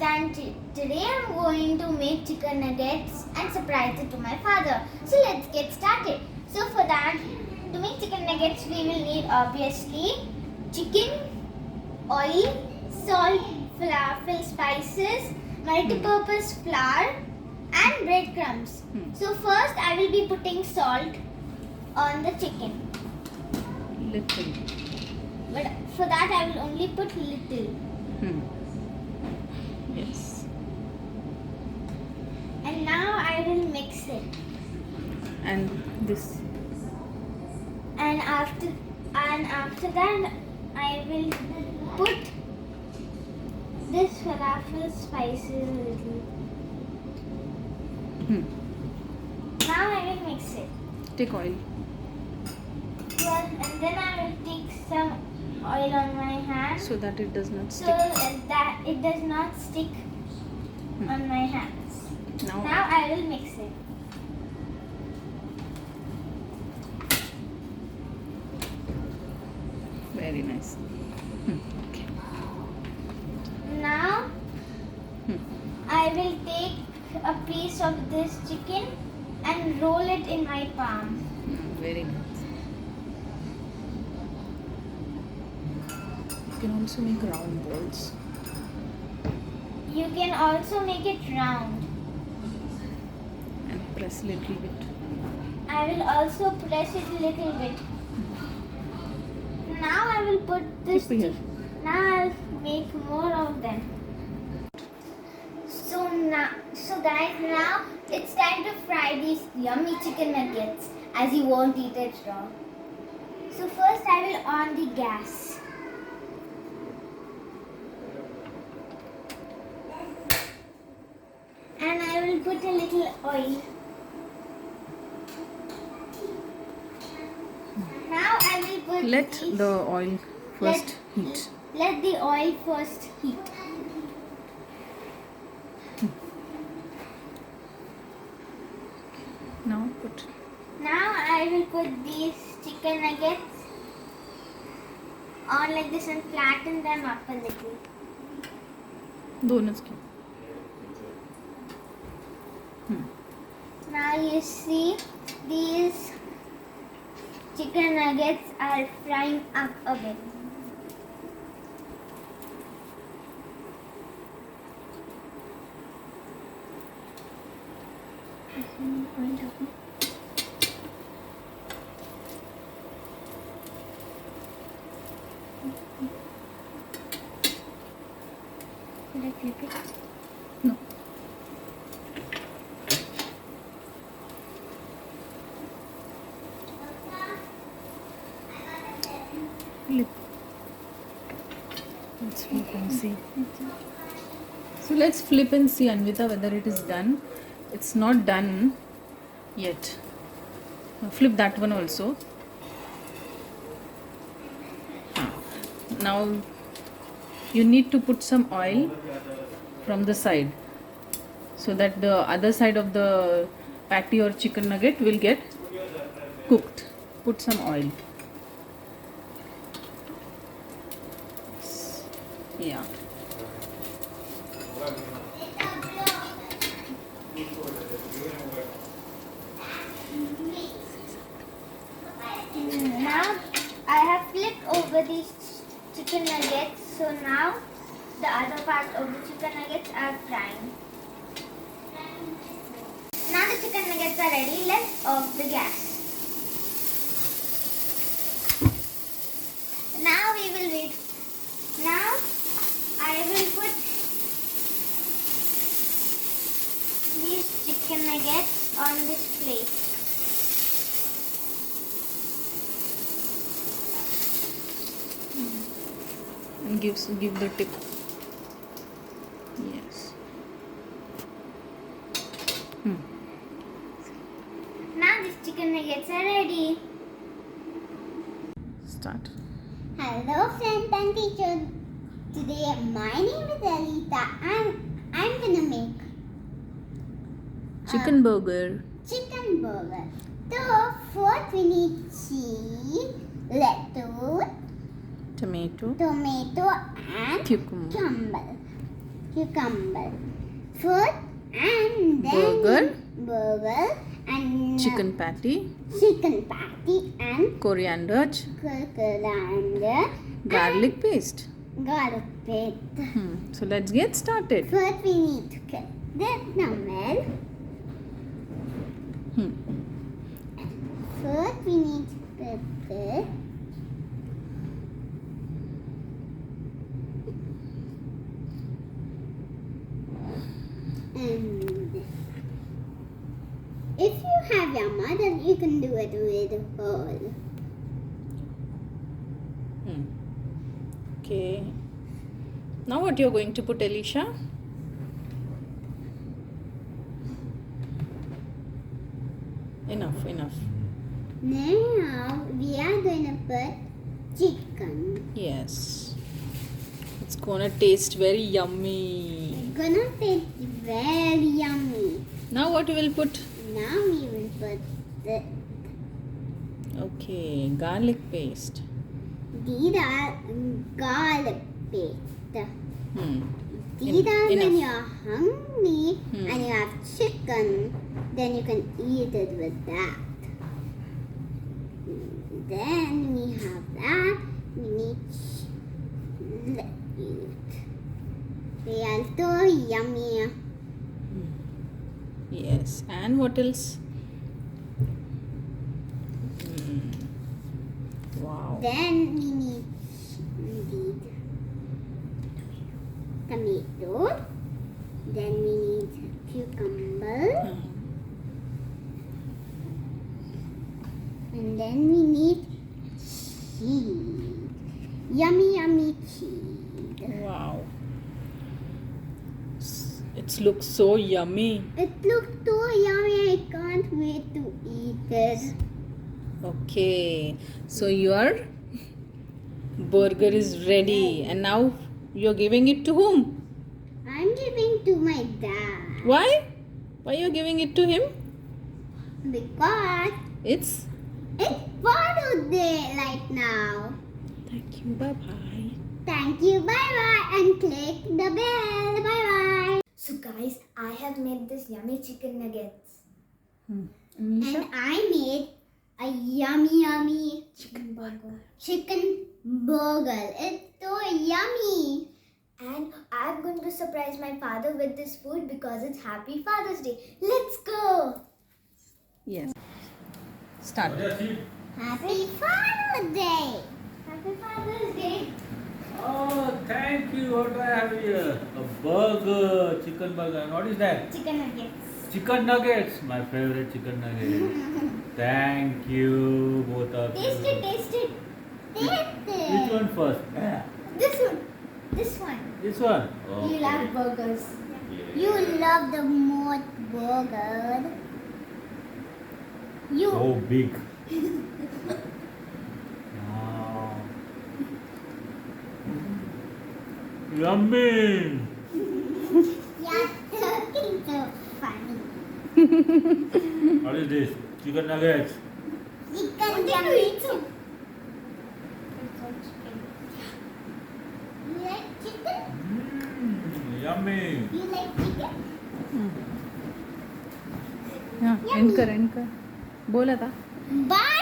Amit, and today I'm going to make chicken nuggets and surprise it to my father. So let's get started. So for that, to make chicken nuggets, we will need obviously chicken, oil, salt, falafel spices, multi-purpose flour, and breadcrumbs. So first, I will be putting salt on the chicken. Little. But for that, I will only put little. Yes. And now I will mix it. And this. And after that, I will put this falafel spices a little. Now I will mix it. Take oil. Well, and then I will take some oil on my hand So that it does not so stick. that it does not stick on my hands. Now Now I will mix it. very nice. Okay. Now I will take a piece of this chicken and roll it in my palm. Very nice. You can also make round balls. You can also make it round. And press little bit. I will also press it a little bit. Now I will put this. Keep here. Now I'll make more of them. So guys, now it's time to fry these yummy chicken nuggets, as you won't eat it raw. So first I will on the gas. And I will put a little oil. Now I will put Let these- the oil first heat. Let the oil first heat. Now put. Now I will put these chicken nuggets on like this and flatten them up a little. दोनों की. Now you see these chicken nuggets are frying up a bit. Should I flip it? No. Flip. Let's flip and see. So let's flip and see, Anvita, whether it is done. It's not done yet. Now flip that one also. Now you need to put some oil from the side so that the other side of the patty or chicken nugget will get cooked. Put some oil. Yeah. Now I have flipped over these chicken nuggets, so now the other part of the chicken nuggets are frying. Now the chicken nuggets are ready. Let's off the gas. Now we will wait. Now I will put these chicken nuggets on this plate. And give the tip. Yes. Now these chicken nuggets are ready. Start. Hello friends and teacher. Today my name is Alita and I'm gonna make Chicken burger. chicken burger. So first we need cheese, lettuce, Tomato. tomato and Cucumber. cucumber. cucumber. Food and then burger and chicken patty, chicken patty and coriander, coriander garlic paste. and garlic paste. So let's get started. First we need to cut the number. First we need to cut this. And if you have your mother, you can do it with a hole. Okay. Now what you're going to put, Alicia? Enough. Now we are going to put chicken. Yes. It's gonna taste very yummy. It's gonna taste very yummy. Now what you will put? Now we will put the Okay, garlic paste. these are garlic paste. These are when Enough. you're hungry Hmm. and you have chicken, then you can eat it with that. Then we have that. We need let's eat. They are so yummy. Yes. And what else? Wow. Then we need tomato. Then we need cucumber. And then we need cheese. Yummy cheese. Wow. It looks so yummy. It looks so yummy. I can't wait to eat it. Okay. So your burger is ready. And now you're giving it to whom? I'm giving to my dad Why? Why you're giving it to him? because It's it's Father's Day right now. thank you. Bye-bye. Thank you. Bye bye. And click the bell. Bye bye. So guys, I have made this yummy chicken nuggets. And I made a yummy chicken burger. It's so yummy. And I'm going to surprise my father with this food because it's Happy Father's Day. Let's go. Yes. Start. Happy Father's Day. Happy Father's Day. Oh, thank you. What do I have here? A burger, chicken burger. And what is that? Chicken nuggets. Chicken nuggets. My favorite chicken nuggets. Thank you, both of Taste you. it, taste it. Taste it. Which one first? This one. This one. This one. You love burgers. Yeah. You love the most burger. You. So big. Wow. Yummy. You're talking so funny. What is this? Chicken nuggets. Chicken yummy. You like chicken? Yummy. You like chicken? हाँ, end कर बोला था Bye.